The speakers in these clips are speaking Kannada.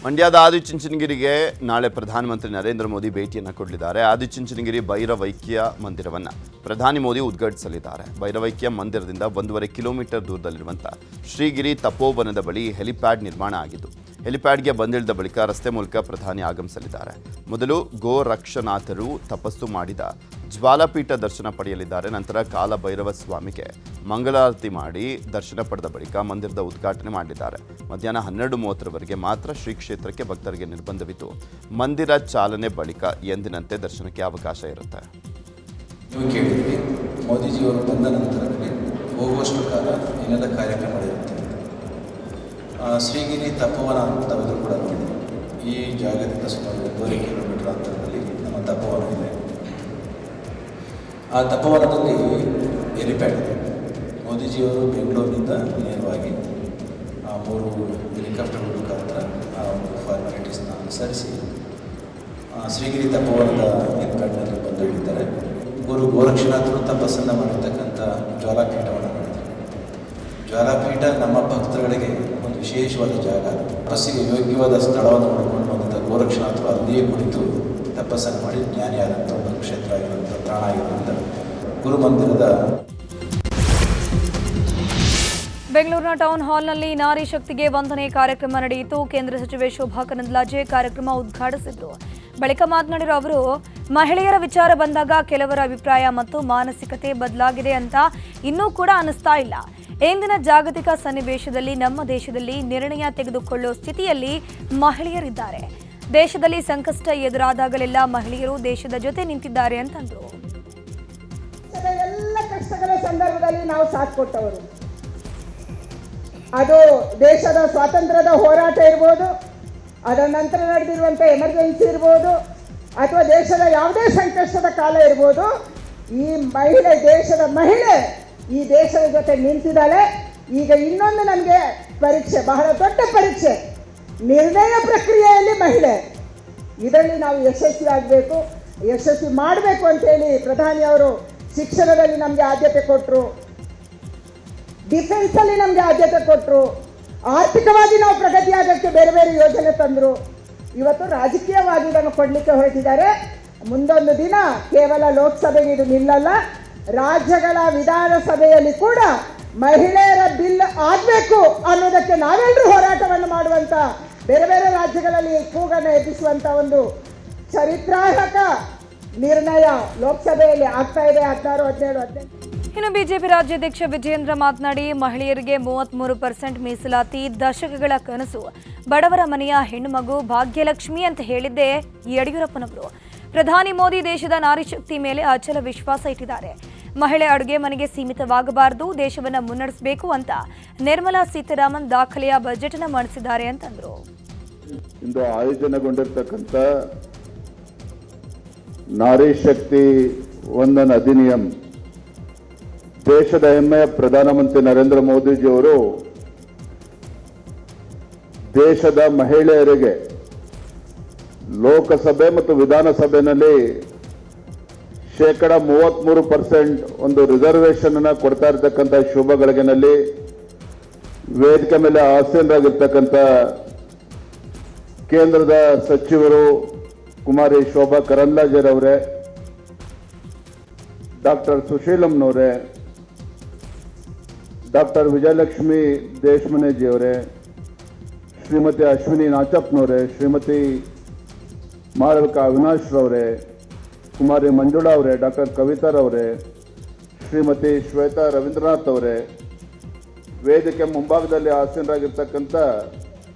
ಮಂಡ್ಯದ ಆದಿಚುಂಚನಗಿರಿಗೆ ನಾಳೆ ಪ್ರಧಾನಮಂತ್ರಿ ನರೇಂದ್ರ ಮೋದಿ ಭೇಟಿಯನ್ನು ಕೊಡಲಿದ್ದಾರೆ. ಆದಿಚುಂಚನಗಿರಿ ಭೈರವೈಕ್ಯ ಮಂದಿರವನ್ನು ಪ್ರಧಾನಿ ಮೋದಿ ಉದ್ಘಾಟಿಸಲಿದ್ದಾರೆ. ಭೈರವೈಕ್ಯ ಮಂದಿರದಿಂದ 1.5 ಕಿಲೋಮೀಟರ್ ದೂರದಲ್ಲಿರುವಂಥ ಶ್ರೀಗಿರಿ ತಪೋವನದ ಬಳಿ ಹೆಲಿಪ್ಯಾಡ್ ನಿರ್ಮಾಣ ಆಗಿದ್ದು, ಹೆಲಿಪ್ಯಾಡ್ಗೆ ಬಂದಿಳಿದ ಬಳಿಕ ರಸ್ತೆ ಮೂಲಕ ಪ್ರಧಾನಿ ಆಗಮಿಸಲಿದ್ದಾರೆ. ಮೊದಲು ಗೋರಕ್ಷನಾಥರು ತಪಸ್ಸು ಮಾಡಿದ ಜ್ವಾಲಾಪೀಠ ದರ್ಶನ ಪಡೆಯಲಿದ್ದಾರೆ. ನಂತರ ಕಾಲಭೈರವ ಸ್ವಾಮಿಗೆ ಮಂಗಳಾರತಿ ಮಾಡಿ ದರ್ಶನ ಪಡೆದ ಬಳಿಕ ಮಂದಿರದ ಉದ್ಘಾಟನೆ ಮಾಡಲಿದ್ದಾರೆ. ಮಧ್ಯಾಹ್ನ 12:30ರವರೆಗೆ ಮಾತ್ರ ಶ್ರೀ ಕ್ಷೇತ್ರಕ್ಕೆ ಭಕ್ತರಿಗೆ ನಿರ್ಬಂಧವಿದ್ದು, ಮಂದಿರ ಚಾಲನೆ ಬಳಿಕ ಎಂದಿನಂತೆ ದರ್ಶನಕ್ಕೆ ಅವಕಾಶ ಇರುತ್ತೆ. ನೀವು ಕೇಳಿದ್ವಿ, ಮೋದಿಜಿಯವರು ಬಂದ ನಂತರದಲ್ಲಿ ಹೋಗುವಷ್ಟು ಕಾಲ ಏನೆಲ್ಲ ಕಾರ್ಯಕ್ರಮ ನಡೆಯುತ್ತೆ. ಶ್ರೀಗಿರಿ ತಪೋವನ ಅಂತವರು ಕೂಡ ನೋಡಿ, ಈ ಜಾಗದಿಂದ ಸುಮಾರು 1.5 ಕಿಲೋಮೀಟರ್ ಅಂತರದಲ್ಲಿ ನಮ್ಮ ತಪೋವನ ಇದೆ. ಆ ತಪೋವನದಲ್ಲಿ ಹೆಲಿಪ್ಯಾಡ್ ಇದೆ. ಮೋದಿಜಿಯವರು ಬೆಂಗಳೂರಿನಿಂದ ನೇರವಾಗಿ 3 ಹೆಲಿಕಾಪ್ಟರ್ಗಳ ಮುಖಾಂತರ ಆ ಒಂದು ಫಾರ್ಮಾಲಿಟೀಸ್ನ ಅನುಸರಿಸಿ ಶ್ರೀಗಿರಿ ತಪೋವನದ ಹೆಲಿಪ್ಯಾಡ್ನಲ್ಲಿ ಬಂದು ಹಿಡಿತಾರೆ. ಗುರು ಗೋರಕ್ಷನಾಥರು ತಪಸ್ಸನ್ನು ಮಾಡಿರ್ತಕ್ಕಂಥ ಜ್ವಾಲಾಪೀಠವನ್ನು ಮಾಡಿದ್ದಾರೆ. ಜ್ವಾಲಾಪೀಠ ನಮ್ಮ ಭಕ್ತರುಗಳಿಗೆ ಒಂದು ವಿಶೇಷವಾದ ಜಾಗ. ತಪಸ್ಸಿಗೆ ಯೋಗ್ಯವಾದ ಸ್ಥಳವನ್ನು ನೋಡಿಕೊಂಡು ಬಂದಂಥ ಗೋರಕ್ಷನಾಥರು ಅಲ್ಲಿಯೇ ಕುಳಿತು ತಪಸ್ಸನ್ನು ಮಾಡಿ ಜ್ಞಾನಿಯಾದಂಥ ಒಂದು ಕ್ಷೇತ್ರ ಆಗಿರುವಂಥ ಪ್ರಾಣ ಆಗಿರುವಂಥ ಗುರುಮಂದಿರದ. ಬೆಂಗಳೂರಿನ ಟೌನ್ ಹಾಲ್ನಲ್ಲಿ ನಾರಿ ಶಕ್ತಿಗೆ ವಂದನೆ ಕಾರ್ಯಕ್ರಮ ನಡೆಯಿತು. ಕೇಂದ್ರ ಸಚಿವೆ ಶೋಭಾ ಕರಂದ್ಲಾಜೆ ಕಾರ್ಯಕ್ರಮ ಉದ್ಘಾಟಿಸಿದ್ರು. ಬಳಿಕ ಮಾತನಾಡಿರೋ ಅವರು, ಮಹಿಳೆಯರ ವಿಚಾರ ಬಂದಾಗ ಕೆಲವರ ಅಭಿಪ್ರಾಯ ಮತ್ತು ಮಾನಸಿಕತೆ ಬದಲಾಗಿದೆ ಅಂತ ಇನ್ನೂ ಕೂಡ ಅನಿಸ್ತಾ ಇಲ್ಲ. ಇಂದಿನ ಜಾಗತಿಕ ಸನ್ನಿವೇಶದಲ್ಲಿ ನಮ್ಮ ದೇಶದಲ್ಲಿ ನಿರ್ಣಯ ತೆಗೆದುಕೊಳ್ಳುವ ಸ್ಥಿತಿಯಲ್ಲಿ ಮಹಿಳೆಯರಿದ್ದಾರೆ. ದೇಶದಲ್ಲಿ ಸಂಕಷ್ಟ ಎದುರಾದಾಗಲೆಲ್ಲ ಮಹಿಳೆಯರು ದೇಶದ ಜೊತೆ ನಿಂತಿದ್ದಾರೆ ಅಂತಂದ್ರು. ಎಲ್ಲ ಕಷ್ಟಗಳ ಸಂದರ್ಭದಲ್ಲಿ ನಾವು ಸಾಥ್ ಕೊಟ್ಟವರು. ಅದು ದೇಶದ ಸ್ವಾತಂತ್ರ್ಯದ ಹೋರಾಟ ಇರ್ಬೋದು, ಅದರ ನಂತರ ನಡೆದಿರುವಂಥ ಎಮರ್ಜೆನ್ಸಿ ಇರ್ಬೋದು, ಅಥವಾ ದೇಶದ ಯಾವುದೇ ಸಂಕಷ್ಟದ ಕಾಲ ಇರ್ಬೋದು, ಈ ಮಹಿಳೆ, ದೇಶದ ಮಹಿಳೆ ಈ ದೇಶದ ಜೊತೆ ನಿಂತಿದ್ದಾಳೆ. ಈಗ ಇನ್ನೊಂದು ನಮಗೆ ಪರೀಕ್ಷೆ, ಬಹಳ ದೊಡ್ಡ ಪರೀಕ್ಷೆ, ನಿರ್ಣಯ ಪ್ರಕ್ರಿಯೆಯಲ್ಲಿ ಮಹಿಳೆ. ಇದರಲ್ಲಿ ನಾವು ಯಶಸ್ವಿ ಆಗಬೇಕು, ಯಶಸ್ವಿ ಮಾಡಬೇಕು ಅಂತೇಳಿ ಪ್ರಧಾನಿಯವರು ಶಿಕ್ಷಣದಲ್ಲಿ ನಮಗೆ ಆದ್ಯತೆ ಕೊಟ್ಟರು, ಡಿಫೆನ್ಸಲ್ಲಿ ನಮಗೆ ಆದ್ಯತೆ ಕೊಟ್ಟರು, ಆರ್ಥಿಕವಾಗಿ ನಾವು ಪ್ರಗತಿ ಆಗೋಕ್ಕೆ ಬೇರೆ ಬೇರೆ ಯೋಜನೆ ತಂದರು. ಇವತ್ತು ರಾಜಕೀಯವಾಗಿ ಇದನ್ನು ಕೊಡಲಿಕ್ಕೆ ಹೊರಟಿದ್ದಾರೆ. ಮುಂದೊಂದು ದಿನ ಕೇವಲ ಲೋಕಸಭೆಗೆ ಇದು ನಿಲ್ಲಲ್ಲ, ರಾಜ್ಯಗಳ ವಿಧಾನಸಭೆಯಲ್ಲಿ ಕೂಡ ಮಹಿಳೆಯರ ಬಿಲ್ ಆಗಬೇಕು ಅನ್ನೋದಕ್ಕೆ ನಾವೆಲ್ಲರೂ ಹೋರಾಟವನ್ನು ಮಾಡುವಂಥ, ಬೇರೆ ಬೇರೆ ರಾಜ್ಯಗಳಲ್ಲಿ ಕೂಗನ್ನು ಎಬ್ಬಿಸುವಂಥ ಒಂದು ಚರಿತ್ರಾತ್ಮಕ ನಿರ್ಣಯ ಲೋಕಸಭೆಯಲ್ಲಿ ಆಗ್ತಾ ಇದೆ. 16, 17, 18. ಇನ್ನು ಬಿಜೆಪಿ ರಾಜ್ಯಾಧ್ಯಕ್ಷ ವಿಜಯೇಂದ್ರ ಮಾತನಾಡಿ, ಮಹಿಳೆಯರಿಗೆ 33% ಮೀಸಲಾತಿ ದಶಕಗಳ ಕನಸು, ಬಡವರ ಮನೆಯ ಹೆಣ್ಣುಮಗು ಭಾಗ್ಯಲಕ್ಷ್ಮಿ ಅಂತ ಹೇಳಿದ್ದೇ ಯಡಿಯೂರಪ್ಪನವರು. ಪ್ರಧಾನಿ ಮೋದಿ ದೇಶದ ನಾರಿಶಕ್ತಿ ಮೇಲೆ ಅಚಲ ವಿಶ್ವಾಸ ಇಟ್ಟಿದ್ದಾರೆ. ಮಹಿಳೆ ಅಡುಗೆ ಮನೆಗೆ ಸೀಮಿತವಾಗಬಾರದು, ದೇಶವನ್ನು ಮುನ್ನಡೆಸಬೇಕು ಅಂತ ನಿರ್ಮಲಾ ಸೀತಾರಾಮನ್ ದಾಖಲೆಯ ಬಜೆಟ್ ಅನ್ನು ಮಂಡಿಸಿದ್ದಾರೆ ಅಂತಂದ್ರು. ಇಂದು ಆಯೋಜನೆಗೊಂಡಿರ್ತಕ್ಕಂಥ ನಾರಿ ಶಕ್ತಿ ವಂದನ ಅಧಿನಿಯಂ ದೇಶದ ಹೆಮ್ಮೆಯ ಪ್ರಧಾನಮಂತ್ರಿ ನರೇಂದ್ರ ಮೋದಿಜಿಯವರು ದೇಶದ ಮಹಿಳೆಯರಿಗೆ ಲೋಕಸಭೆ ಮತ್ತು ವಿಧಾನಸಭೆಯಲ್ಲಿ 33% ಒಂದು ರಿಸರ್ವೇಷನ್ ಅನ್ನು ಕೊಡ್ತಾ ಇರತಕ್ಕಂಥ ಶುಭ ಗಳಿಗೆನಲ್ಲಿ ವೇದಿಕೆ ಮೇಲೆ ಆಸೀನರಾಗಿರ್ತಕ್ಕಂಥ ಕೇಂದ್ರದ ಸಚಿವರು ಕುಮಾರಿ ಶೋಭಾ ಕರಂದ್ಲಾಜೆರವರೇ, ಡಾಕ್ಟರ್ ಸುಶೀಲಮ್ನವರೇ, ಡಾಕ್ಟರ್ ವಿಜಯಲಕ್ಷ್ಮಿ ದೇಶಮನೆಜಿಯವರೇ, ಶ್ರೀಮತಿ ಅಶ್ವಿನಿ ನಾಚಪ್ನವರೇ, ಶ್ರೀಮತಿ ಮಾಳವಿಕಾ ಅವಿನಾಶ್ರವರೇ, ಕುಮಾರಿ ಮಂಜುಳಾ ಅವರೇ, ಡಾಕ್ಟರ್ ಕವಿತಾರವರೇ, ಶ್ರೀಮತಿ ಶ್ವೇತಾ ರವೀಂದ್ರನಾಥ್ ಅವರೇ, ವೇದಿಕೆ ಮುಂಭಾಗದಲ್ಲಿ ಆಸೀನರಾಗಿರ್ತಕ್ಕಂಥ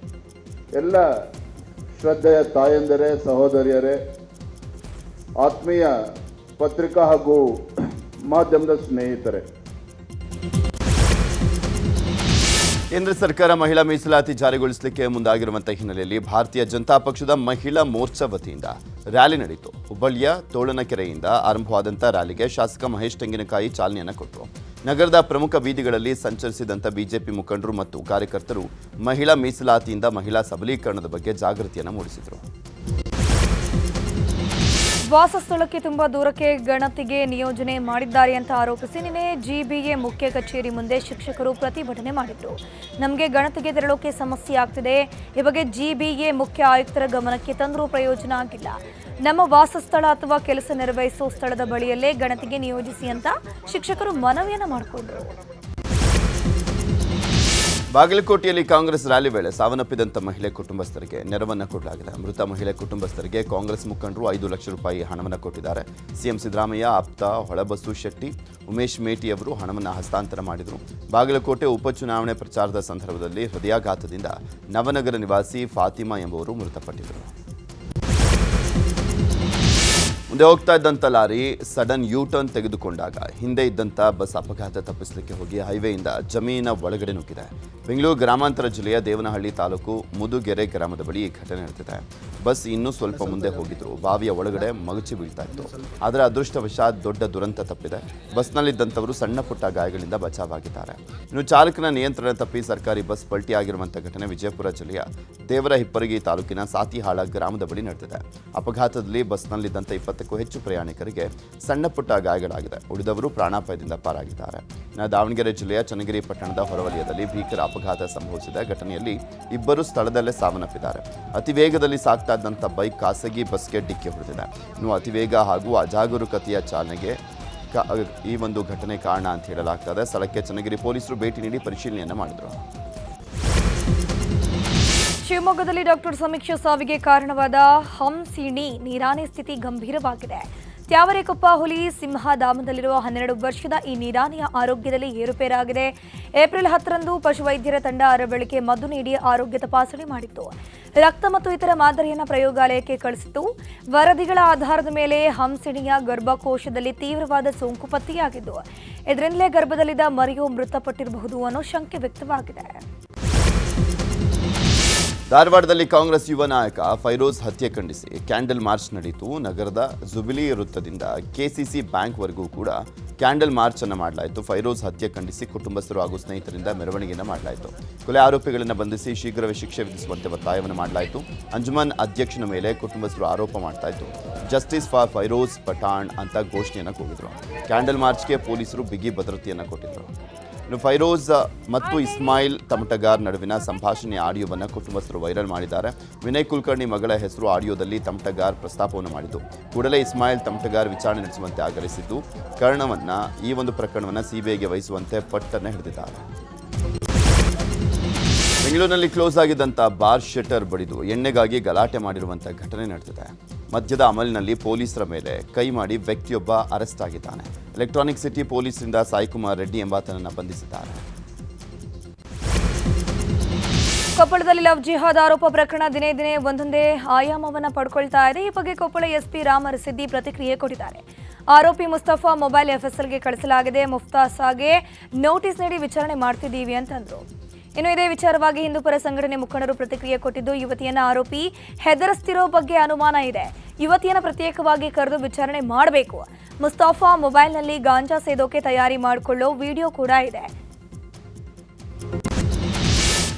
ಎಲ್ಲ ಶ್ರದ್ಧೆಯ ತಾಯಂದಿರೇ, ಸಹೋದರಿಯರೇ, ಆತ್ಮೀಯ ಪತ್ರಿಕಾ ಹಾಗೂ ಮಾಧ್ಯಮದ ಸ್ನೇಹಿತರೆ, ಕೇಂದ್ರ ಸರ್ಕಾರ ಮಹಿಳಾ ಮೀಸಲಾತಿ ಜಾರಿಗೊಳಿಸಲಿಕ್ಕೆ ಮುಂದಾಗಿರುವಂತಹ ಹಿನ್ನೆಲೆಯಲ್ಲಿ ಭಾರತೀಯ ಜನತಾ ಪಕ್ಷದ ಮಹಿಳಾ ಮೋರ್ಚಾ ವತಿಯಿಂದ ರ್ಯಾಲಿ ನಡೆಯಿತು. ಹುಬ್ಬಳ್ಳಿಯ ತೋಳನಕೆರೆಯಿಂದ ಆರಂಭವಾದಂಥ ರ್ಯಾಲಿಗೆ ಶಾಸಕ ಮಹೇಶ್ ತೆಂಗಿನಕಾಯಿ ಚಾಲನೆಯನ್ನು ಕೊಟ್ಟರು. ನಗರದ ಪ್ರಮುಖ ಬೀದಿಗಳಲ್ಲಿ ಸಂಚರಿಸಿದಂಥ ಬಿಜೆಪಿ ಮುಖಂಡರು ಮತ್ತು ಕಾರ್ಯಕರ್ತರು ಮಹಿಳಾ ಮೀಸಲಾತಿಯಿಂದ ಮಹಿಳಾ ಸಬಲೀಕರಣದ ಬಗ್ಗೆ ಜಾಗೃತಿಯನ್ನು ಮೂಡಿಸಿದರು. ವಾಸಸ್ಥಳಕ್ಕೆ ತುಂಬಾ ದೂರಕ್ಕೆ ಗಣತಿಗೆ ನಿಯೋಜನೆ ಮಾಡಿದ್ದಾರೆ ಅಂತ ಆರೋಪಿಸಿ ನಿನ್ನೆ ಜಿಬಿಎ ಮುಖ್ಯ ಕಚೇರಿ ಮುಂದೆ ಶಿಕ್ಷಕರು ಪ್ರತಿಭಟನೆ ಮಾಡಿದ್ರು. ನಮಗೆ ಗಣತಿಗೆ ತೆರಳೋಕೆ ಸಮಸ್ಯೆ ಆಗ್ತಿದೆ. ಈ ಬಗ್ಗೆ ಜಿಬಿಎ ಮುಖ್ಯ ಆಯುಕ್ತರ ಗಮನಕ್ಕೆ ತಂದರೂ ಪ್ರಯೋಜನ ಆಗಿಲ್ಲ. ನಮ್ಮ ವಾಸಸ್ಥಳ ಅಥವಾ ಕೆಲಸ ನಿರ್ವಹಿಸೋ ಸ್ಥಳದ ಬಳಿಯಲ್ಲೇ ಗಣತಿಗೆ ನಿಯೋಜಿಸಿ ಅಂತ ಶಿಕ್ಷಕರು ಮನವಿಯನ್ನ ಮಾಡಿಕೊಂಡ್ರು. ಬಾಗಲಕೋಟೆಯಲ್ಲಿ ಕಾಂಗ್ರೆಸ್ ರ್ಯಾಲಿ ವೇಳೆ ಸಾವನ್ನಪ್ಪಿದಂಥ ಮಹಿಳೆ ಕುಟುಂಬಸ್ಥರಿಗೆ ನೆರವನ್ನು ಕೊಡಲಾಗಿದೆ. ಮೃತ ಮಹಿಳೆ ಕುಟುಂಬಸ್ಥರಿಗೆ ಕಾಂಗ್ರೆಸ್ ಮುಖಂಡರು 5 ಲಕ್ಷ ರೂಪಾಯಿ ಹಣವನ್ನು ಕೊಟ್ಟಿದ್ದಾರೆ. ಸಿಎಂ ಸಿದ್ದರಾಮಯ್ಯ ಆಪ್ತ ಹೊಳಬಸ್ಸು ಶೆಟ್ಟಿ, ಉಮೇಶ್ ಮೇಟಿ ಅವರು ಹಣವನ್ನು ಹಸ್ತಾಂತರ ಮಾಡಿದರು. ಬಾಗಲಕೋಟೆ ಉಪಚುನಾವಣೆ ಪ್ರಚಾರದ ಸಂದರ್ಭದಲ್ಲಿ ಹೃದಯಾಘಾತದಿಂದ ನವನಗರ ನಿವಾಸಿ ಫಾತಿಮಾ ಎಂಬುವರು ಮೃತಪಟ್ಟಿದ್ದರು. ಮುಂದೆ ಹೋಗ್ತಾ ಇದ್ದಂಥ ಲಾರಿ ಸಡನ್ ಯೂ ಟರ್ನ್ ತೆಗೆದುಕೊಂಡಾಗ ಹಿಂದೆ ಇದ್ದಂಥ ಬಸ್ ಅಪಘಾತ ತಪ್ಪಿಸಲಿಕ್ಕೆ ಹೋಗಿ ಹೈವೇಯಿಂದ ಜಮೀನಿನ ಒಳಗಡೆ ನುಗ್ಗಿದೆ. ಬೆಂಗಳೂರು ಗ್ರಾಮಾಂತರ ಜಿಲ್ಲೆಯ ದೇವನಹಳ್ಳಿ ತಾಲೂಕು ಮುದುಗೆರೆ ಗ್ರಾಮದ ಬಳಿ ಈ ಘಟನೆ ನಡೆದಿದೆ. ಬಸ್ ಇನ್ನೂ ಸ್ವಲ್ಪ ಮುಂದೆ ಹೋಗಿದ್ರು ಬಾವಿಯ ಒಳಗಡೆ ಮಗುಚಿ ಬೀಳ್ತಾ ಇತ್ತು. ಆದರೆ ಅದೃಷ್ಟವಶಾತ್ ದೊಡ್ಡ ದುರಂತ ತಪ್ಪಿದೆ. ಬಸ್ನಲ್ಲಿದ್ದಂಥವರು ಸಣ್ಣ ಪುಟ್ಟ ಗಾಯಗಳಿಂದ ಬಚಾವಾಗಿದ್ದಾರೆ. ಇನ್ನು ಚಾಲಕನ ನಿಯಂತ್ರಣ ತಪ್ಪಿ ಸರ್ಕಾರಿ ಬಸ್ ಪಲ್ಟಿಯಾಗಿರುವಂಥ ಘಟನೆ ವಿಜಯಪುರ ಜಿಲ್ಲೆಯ ದೇವರ ಹಿಪ್ಪರಗಿ ತಾಲೂಕಿನ ಸಾತಿಹಾಳ ಗ್ರಾಮದ ಬಳಿ ನಡೆದಿದೆ. ಅಪಘಾತದಲ್ಲಿ ಬಸ್ನಲ್ಲಿದ್ದಂಥ 20ಕ್ಕೂ ಹೆಚ್ಚು ಪ್ರಯಾಣಿಕರಿಗೆ ಸಣ್ಣ ಪುಟ್ಟ ಗಾಯಗಳಾಗಿದೆ. ಉಳಿದವರು ಪ್ರಾಣಾಪಾಯದಿಂದ ಪಾರಾಗಿದ್ದಾರೆ. ದಾವಣಗೆರೆ ಜಿಲ್ಲೆಯ ಚನ್ನಗಿರಿ ಪಟ್ಟಣದ ಹೊರವಲಯದಲ್ಲಿ ಭೀಕರ ಅಪಘಾತ ಸಂಭವಿಸಿದ ಘಟನೆಯಲ್ಲಿ ಇಬ್ಬರು ಸ್ಥಳದಲ್ಲೇ ಸಾವನ್ನಪ್ಪಿದ್ದಾರೆ. ಅತಿ ವೇಗದಲ್ಲಿ ಸಾಗ್ತಾ ಇದ್ದಂಥ ಬೈಕ್ ಖಾಸಗಿ ಬಸ್ಗೆ ಡಿಕ್ಕಿ ಹೊಡೆದಿದೆ. ಇನ್ನು ಅತಿವೇಗ ಹಾಗೂ ಅಜಾಗರೂಕತೆಯ ಚಾಲನೆಗೆ ಈ ಒಂದು ಘಟನೆ ಕಾರಣ ಅಂತ ಹೇಳಲಾಗ್ತದೆ. ಸ್ಥಳಕ್ಕೆ ಚನ್ನಗಿರಿ ಪೊಲೀಸರು ಭೇಟಿ ನೀಡಿ ಪರಿಶೀಲನೆಯನ್ನು ಮಾಡಿದರು. ಶಿವಮೊಗ್ಗದಲ್ಲಿ ಡಾಕ್ಟರ್ ಸಮೀಕ್ಷಾ ಸಾವಿಗೆ ಕಾರಣವಾದ ಹಂಸಿಣಿ ನೀರಾನೆ ಸ್ಥಿತಿ ಗಂಭೀರವಾಗಿದೆ. ತ್ಯಾವರೆಕೊಪ್ಪ ಹುಲಿ ಸಿಂಹಧಾಮದಲ್ಲಿರುವ 12 ವರ್ಷದ ಈ ನೀರಾನೆಯ ಆರೋಗ್ಯದಲ್ಲಿ ಏರುಪೇರಾಗಿದೆ. ಏಪ್ರಿಲ್ 10ರಂದು ಪಶುವೈದ್ಯರ ತಂಡ ಅರವಳಿಕೆ ಮದ್ದು ನೀಡಿ ಆರೋಗ್ಯ ತಪಾಸಣೆ ಮಾಡಿತ್ತು. ರಕ್ತ ಮತ್ತು ಇತರ ಮಾದರಿಯನ್ನು ಪ್ರಯೋಗಾಲಯಕ್ಕೆ ಕಳಿಸಿತ್ತು. ವರದಿಗಳ ಆಧಾರದ ಮೇಲೆ ಹಂಸಿಣಿಯ ಗರ್ಭಕೋಶದಲ್ಲಿ ತೀವ್ರವಾದ ಸೋಂಕು ಪತ್ತೆಯಾಗಿದ್ದು ಇದರಿಂದಲೇ ಗರ್ಭದಲ್ಲಿದ್ದ ಮರಿಯು ಮೃತಪಟ್ಟಿರಬಹುದು ಅನ್ನೋ ಶಂಕೆ ವ್ಯಕ್ತವಾಗಿದೆ. ಧಾರವಾಡದಲ್ಲಿ ಕಾಂಗ್ರೆಸ್ ಯುವ ನಾಯಕ ಫೈರೋಜ್ ಹತ್ಯೆ ಖಂಡಿಸಿ ಕ್ಯಾಂಡಲ್ ಮಾರ್ಚ್ ನಡೆಯಿತು. ನಗರದ ಜುಬಿಲಿ ವೃತ್ತದಿಂದ ಕೆಸಿಸಿ ಬ್ಯಾಂಕ್ವರೆಗೂ ಕೂಡ ಕ್ಯಾಂಡಲ್ ಮಾರ್ಚ್ ಅನ್ನು ಮಾಡಲಾಯಿತು. ಫೈರೋಜ್ ಹತ್ಯೆ ಖಂಡಿಸಿ ಕುಟುಂಬಸ್ಥರು ಹಾಗೂ ಸ್ನೇಹಿತರಿಂದ ಮೆರವಣಿಗೆಯನ್ನು ಮಾಡಲಾಯಿತು. ಕೊಲೆ ಆರೋಪಿಗಳನ್ನು ಬಂಧಿಸಿ ಶೀಘ್ರವೇ ಶಿಕ್ಷೆ ವಿಧಿಸುವಂತೆ ಒತ್ತಾಯವನ್ನು ಮಾಡಲಾಯಿತು. ಅಂಜುಮನ್ ಅಧ್ಯಕ್ಷನ ಮೇಲೆ ಕುಟುಂಬಸ್ಥರು ಆರೋಪ ಮಾಡ್ತಾ ಇತ್ತು. ಜಸ್ಟಿಸ್ ಫಾರ್ ಫೈರೋಜ್ ಪಠಾಣ್ ಅಂತ ಘೋಷಣೆಯನ್ನು ಕೂಗಿದ್ರು. ಕ್ಯಾಂಡಲ್ ಮಾರ್ಚ್ಗೆ ಪೊಲೀಸರು ಬಿಗಿ ಭದ್ರತೆಯನ್ನು ಕೊಟ್ಟಿದ್ದರು. ಫೈರೋಜ್ ಮತ್ತು ಇಸ್ಮಾಯಿಲ್ ತಮಟಗಾರ್ ನಡುವಿನ ಸಂಭಾಷಣೆ ಆಡಿಯೋವನ್ನು ಕುಟುಂಬಸ್ಥರು ವೈರಲ್ ಮಾಡಿದ್ದಾರೆ. ವಿನಯ್ ಕುಲಕರ್ಣಿ ಮಗಳ ಹೆಸರು ಆಡಿಯೋದಲ್ಲಿ ತಮಟಗಾರ್ ಪ್ರಸ್ತಾಪವನ್ನು ಮಾಡಿದ್ದು ಕೂಡಲೇ ಇಸ್ಮಾಯಿಲ್ ತಮಟಗಾರ್ ವಿಚಾರಣೆ ನಡೆಸುವಂತೆ ಆಗ್ರಹಿಸಿದ್ದು ಈ ಒಂದು ಪ್ರಕರಣವನ್ನು ಸಿಬಿಐಗೆ ವಹಿಸುವಂತೆ ಪಟ್ಟನ್ನು ಹಿಡಿದಿದ್ದಾರೆ. ಬೆಂಗಳೂರಿನಲ್ಲಿ ಕ್ಲೋಸ್ ಆಗಿದ್ದಂಥ ಬಾರ್ ಶೆಟರ್ ಬಡಿದು ಎಣ್ಣೆಗಾಗಿ ಗಲಾಟೆ ಮಾಡಿರುವಂಥ ಘಟನೆ ನಡೆದಿದೆ. ಮದ್ಯದ ಅಮಲಿನಲ್ಲಿ ಪೊಲೀಸರ ಮೇಲೆ ಕೈ ಮಾಡಿ ವ್ಯಕ್ತಿಯೊಬ್ಬ ಅರೆಸ್ಟ್ ಆಗಿದ್ದಾನೆ. ಎಲೆಕ್ಟ್ರಾನಿಕ್ ಸಿಟಿ ಪೊಲೀಸರಿಂದ ಸಾಯಿಕುಮಾರ್ ರೆಡ್ಡಿ ಎಂಬಾತನನ್ನು ಬಂಧಿಸಿದ್ದಾರೆ. ಕೊಪ್ಪಳದಲ್ಲಿ ಲವ್ ಜಿಹಾದ್ ಆರೋಪ ಪ್ರಕರಣ ದಿನೇ ದಿನೇ ಒಂದೊಂದೇ ಆಯಾಮವನ್ನು ಪಡ್ಕೊಳ್ತಾ ಇದೆ. ಈ ಬಗ್ಗೆ ಕೊಪ್ಪಳ ಎಸ್ಪಿ ರಾಮರಸಿದ್ದಿ ಪ್ರತಿಕ್ರಿಯೆ ಕೊಟ್ಟಿದ್ದಾರೆ. ಆರೋಪಿ ಮುಸ್ತಫಾ ಮೊಬೈಲ್ ಎಫ್ಎಸ್ಎಲ್ಗೆ ಕಳಿಸಲಾಗಿದೆ. ಮುಫ್ತಾಸಾಗೆ ನೋಟಿಸ್ ನೀಡಿ ವಿಚಾರಣೆ ಮಾಡ್ತಿದ್ದೀವಿ ಅಂತಂದ್ರು. ಇನ್ನು ಇದೇ ವಿಚಾರವಾಗಿ ಹಿಂದೂಪರ ಸಂಘಟನೆ ಮುಖಂಡರು ಪ್ರತಿಕ್ರಿಯೆ ಕೊಟ್ಟಿದ್ದು, ಯುವತಿಯನ್ನ ಆರೋಪಿ ಹೆದರಿಸ್ತಿರೋ ಬಗ್ಗೆ ಅನುಮಾನ ಇದೆ. ಯುವತಿಯನ್ನ ಪ್ರತ್ಯೇಕವಾಗಿ ಕರೆದು ವಿಚಾರಣೆ ಮಾಡಬೇಕು. ಮುಸ್ತಫಾ ಮೊಬೈಲ್ನಲ್ಲಿ ಗಾಂಜಾ ಸೇದೋಕೆ ತಯಾರಿ ಮಾಡಿಕೊಳ್ಳೋ ವಿಡಿಯೋ ಕೂಡ ಇದೆ.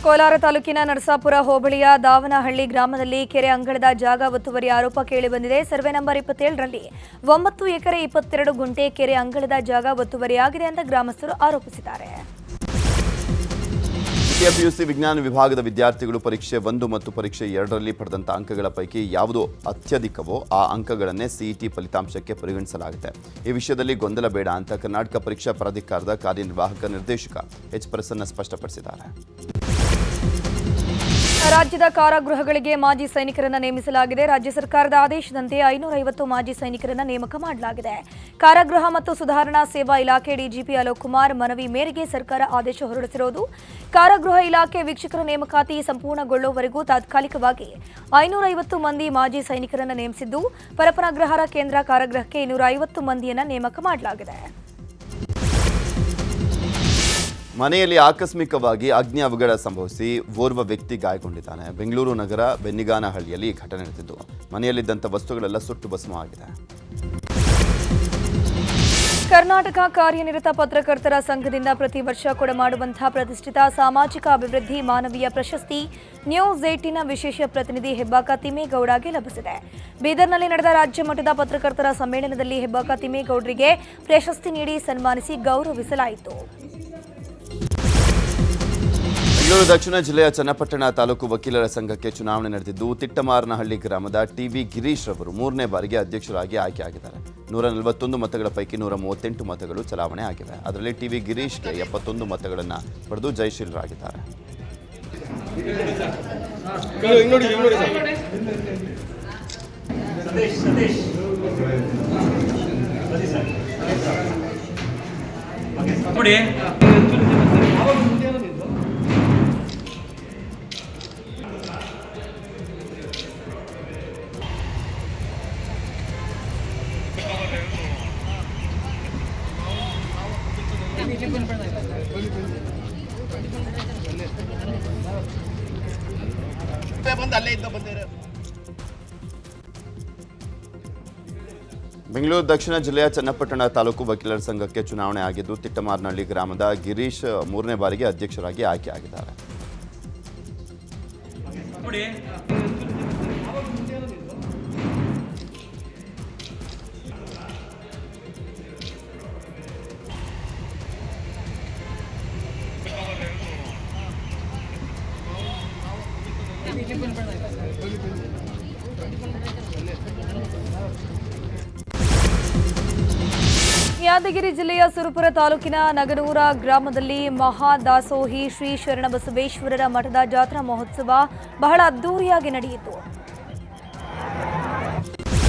ಕೋಲಾರ ತಾಲೂಕಿನ ನರಸಾಪುರ ಹೋಬಳಿಯ ದಾವನಹಳ್ಳಿ ಗ್ರಾಮದಲ್ಲಿ ಕೆರೆ ಅಂಗಳದ ಜಾಗ ಒತ್ತುವರಿ ಆರೋಪ ಕೇಳಿಬಂದಿದೆ. ಸರ್ವೆ ನಂಬರ್ 27ರಲ್ಲಿ 9 ಎಕರೆ 22 ಗುಂಟೆ ಕೆರೆ ಅಂಗಳದ ಜಾಗ ಒತ್ತುವರಿಯಾಗಿದೆ ಅಂತ ಗ್ರಾಮಸ್ಥರು ಆರೋಪಿಸಿದ್ದಾರೆ. ಪಿಯುಸಿ ವಿಜ್ಞಾನ ವಿಭಾಗದ ವಿದ್ಯಾರ್ಥಿಗಳು ಪರೀಕ್ಷೆ 1 ಮತ್ತು ಪರೀಕ್ಷೆ 2ರಲ್ಲಿ ಪಡೆದಂಥ ಅಂಕಗಳ ಪೈಕಿ ಯಾವುದು ಅತ್ಯಧಿಕವೋ ಆ ಅಂಕಗಳನ್ನೇ ಸಿಇಟಿ ಫಲಿತಾಂಶಕ್ಕೆ ಪರಿಗಣಿಸಲಾಗುತ್ತೆ. ಈ ವಿಷಯದಲ್ಲಿ ಗೊಂದಲ ಬೇಡ ಅಂತ ಕರ್ನಾಟಕ ಪರೀಕ್ಷಾ ಪ್ರಾಧಿಕಾರದ ಕಾರ್ಯನಿರ್ವಾಹಕ ನಿರ್ದೇಶಕ ಎಚ್ ಪ್ರಸನ್ನ ಸ್ಪಷ್ಟಪಡಿಸಿದ್ದಾರೆ. ರಾಜ್ಯದ ಕಾರಾಗೃಹಗಳಿಗೆ ಮಾಜಿ ಸೈನಿಕರನ್ನ ನೇಮಿಸಲಾಗಿದೆ. ರಾಜ್ಯ ಸರ್ಕಾರದ ಆದೇಶದಂತೆ 550 ಮಾಜಿ ಸೈನಿಕರನ್ನ ನೇಮಕ ಮಾಡಲಾಗಿದೆ. ಕಾರಾಗೃಹ ಮತ್ತು ಸುಧಾರಣಾ ಸೇವಾ ಇಲಾಖೆ ಡಿಜಿಪಿ ಅಲೋಕ್ ಕುಮಾರ್ ಮನವಿ ಮೇರೆಗೆ ಸರ್ಕಾರ ಆದೇಶ ಹೊರಡಿಸಿರೋದು. ಕಾರಾಗೃಹ ಇಲಾಖೆ ವೀಕ್ಷಕರ ನೇಮಕಾತಿ ಸಂಪೂರ್ಣಗೊಳ್ಳುವವರೆಗೂ ತಾತ್ಕಾಲಿಕವಾಗಿ 550 ಮಂದಿ ಮಾಜಿ ಸೈನಿಕರನ್ನ ನೇಮಿಸಿದ್ದು, ಪರಪನಗ್ರಹಾರ ಕೇಂದ್ರ ಕಾರಾಗೃಹಕ್ಕೆ 250 ಮಂದಿಯನ್ನ ನೇಮಕ ಮಾಡಲಾಗಿದೆ. ಮನೆಯಲ್ಲಿ ಆಕಸ್ಮಿಕವಾಗಿ ಅಗ್ನಿ ಅವಘಡ ಸಂಭವಿಸಿ ಓರ್ವ ವ್ಯಕ್ತಿ ಗಾಯಗೊಂಡಿದ್ದಾನೆ. ಬೆಂಗಳೂರು ನಗರ ಬೆನ್ನಿಗಾನಹಳ್ಳಿಯಲ್ಲಿ ಈ ಘಟನೆ ನಡೆದಿದ್ದು, ಮನೆಯಲ್ಲಿದ್ದಂಥ ವಸ್ತುಗಳೆಲ್ಲ ಸುಟ್ಟು ಭಸ್ಮವಾಗಿದೆ. ಕರ್ನಾಟಕ ಕಾರ್ಯನಿರತ ಪತ್ರಕರ್ತರ ಸಂಘದಿಂದ ಪ್ರತಿ ವರ್ಷ ಕೊಡಮಾಡುವಂತಹ ಪ್ರತಿಷ್ಠಿತ ಸಾಮಾಜಿಕ ಅಭಿವೃದ್ಧಿ ಮಾನವೀಯ ಪ್ರಶಸ್ತಿ ನ್ಯೂಸ್ 18ನ ವಿಶೇಷ ಪ್ರತಿನಿಧಿ ಹೆಬ್ಬಾಕ ತಿಮ್ಮೇಗೌಡಗೆ ಲಭಿಸಿದೆ. ಬೀದರ್ನಲ್ಲಿ ನಡೆದ ರಾಜ್ಯ ಮಟ್ಟದ ಪತ್ರಕರ್ತರ ಸಮ್ಮೇಳನದಲ್ಲಿ ಹೆಬ್ಬಾಕ ತಿಮ್ಮೇಗೌಡರಿಗೆ ಪ್ರಶಸ್ತಿ ನೀಡಿ ಸನ್ಮಾನಿಸಿ ಗೌರವಿಸಲಾಯಿತು. ಬೆಂಗಳೂರು ದಕ್ಷಿಣ ಜಿಲ್ಲೆಯ ಚನ್ನಪಟ್ಟಣ ತಾಲೂಕು ವಕೀಲರ ಸಂಘಕ್ಕೆ ಚುನಾವಣೆ ನಡೆದಿದ್ದು, ತಿಟ್ಟಮಾರನಹಳ್ಳಿ ಗ್ರಾಮದ ಟಿವಿ ಗಿರೀಶ್ ರವರು 3ನೇ ಬಾರಿಗೆ ಅಧ್ಯಕ್ಷರಾಗಿ ಆಯ್ಕೆಯಾಗಿದ್ದಾರೆ. 141 ಮತಗಳ ಪೈಕಿ 138 ಮತಗಳು ಚಲಾವಣೆ ಆಗಿವೆ. ಅದರಲ್ಲಿ ಟಿವಿ ಗಿರೀಶ್ಗೆ 71 ಮತಗಳನ್ನು ಪಡೆದು ಜಯಶೀಲರಾಗಿದ್ದಾರೆ. ಬೆಂಗಳೂರು ದಕ್ಷಿಣ ಜಿಲ್ಲೆಯ ಚನ್ನಪಟ್ಟಣ ತಾಲೂಕು ವಕೀಲರ ಸಂಘಕ್ಕೆ ಚುನಾವಣೆ ಆಗಿದ್ದು, ತಿಟ್ಟಮಾರನಹಳ್ಳಿ ಗ್ರಾಮದ ಗಿರೀಶ್ 3ನೇ ಬಾರಿಗೆ ಅಧ್ಯಕ್ಷರಾಗಿ ಆಯ್ಕೆಯಾಗಿದ್ದಾರೆ. ಯಾದಗಿರಿ ಜಿಲ್ಲೆಯ ಸುರಪುರ ತಾಲೂಕಿನ ನಗನೂರ ಗ್ರಾಮದಲ್ಲಿ ಮಹಾದಾಸೋಹಿ ಶ್ರೀ ಶರಣಬಸವೇಶ್ವರರ ಮಠದ ಜಾತ್ರಾ ಮಹೋತ್ಸವ ಬಹಳ ಅದ್ದೂರಿಯಾಗಿ ನಡೆಯಿತು.